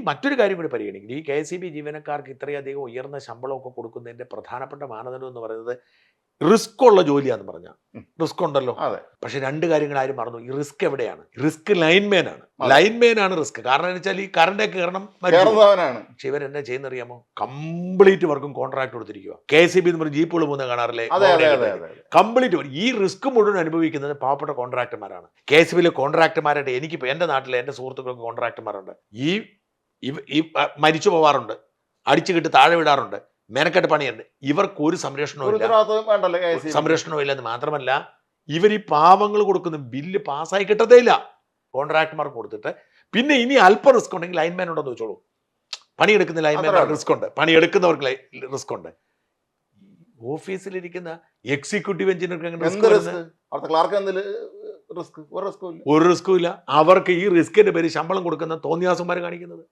മറ്റൊരു കാര്യം കൂടി പരിഗണിക്കണം. ഈ KSEB ജീവനക്കാർക്ക് ഇത്രയധികം ഉയർന്ന ശമ്പളമൊക്കെ കൊടുക്കുന്നതിന്റെ പ്രധാനപ്പെട്ട മാനദണ്ഡം എന്ന് പറയുന്നത് റിസ്ക് ഉള്ള ജോലിയാന്ന് പറഞ്ഞാൽ റിസ്ക് ഉണ്ടല്ലോ. പക്ഷെ രണ്ട് കാര്യങ്ങൾ ആരും മറന്നു. ഈ റിസ്ക് എവിടെയാണ്? റിസ്ക് ലൈൻമേൻ ആണ്. ലൈൻമേൻ ആണ് റിസ്ക്. കാരണം എന്ന് വെച്ചാൽ ഈ കറണ്ട് കയറണം. പക്ഷെ ഇവരെന്നാ ചെയ്യുന്നറിയാമോ? കംപ്ലീറ്റ് വർക്കും കോൺട്രാക്ട് കൊടുത്തിരിക്കുക. KSEB എന്ന് പറഞ്ഞ ജീപ്പുകൾ പോകുന്ന കാണാറില്ലേ? കംപ്ലീറ്റ് ഈ റിസ്ക് മുഴുവൻ അനുഭവിക്കുന്നത് പാവപ്പെട്ട കോൺട്രാക്ടർമാരാണ്. KSEBിലെ കോൺട്രാക്ടർമാരായിട്ട് എനിക്കിപ്പോൾ എൻ്റെ നാട്ടിലെ എൻ്റെ സുഹൃത്തുക്കൾക്ക് കോൺട്രാക്ടർമാരുണ്ട്. ഈ മരിച്ചു പോവാറുണ്ട്, അടിച്ചു കിട്ടി താഴെ വിടാറുണ്ട്, മെനക്കെട്ട് പണിയുണ്ട്. ഇവർക്ക് ഒരു സംരക്ഷണവും ഇല്ലെന്ന് മാത്രമല്ല, ഇവർ ഈ പാവങ്ങൾ കൊടുക്കുന്ന ബില്ല് പാസ്സായി കിട്ടത്തേ ഇല്ല. കോൺട്രാക്ടർമാർക്ക് കൊടുത്തിട്ട് പിന്നെ ഇനി അല്പം റിസ്ക് ഉണ്ടെങ്കിൽ ലൈൻമാൻ ഉണ്ടെന്ന് വെച്ചോളൂ. പണിയെടുക്കുന്ന ലൈൻമാൻ റിസ്ക് ഉണ്ട്, പണിയെടുക്കുന്നവർക്ക് റിസ്ക് ഉണ്ട്. ഓഫീസിലിരിക്കുന്ന എക്സിക്യൂട്ടീവ് എഞ്ചിനീയർക്ക് ഒരു റിസ്കും ഇല്ല. അവർക്ക് ഈ റിസ്കിന്റെ പേര് ശമ്പളം കൊടുക്കുന്ന തോന്നിയാസന്മാർ കാണിക്കുന്നത്.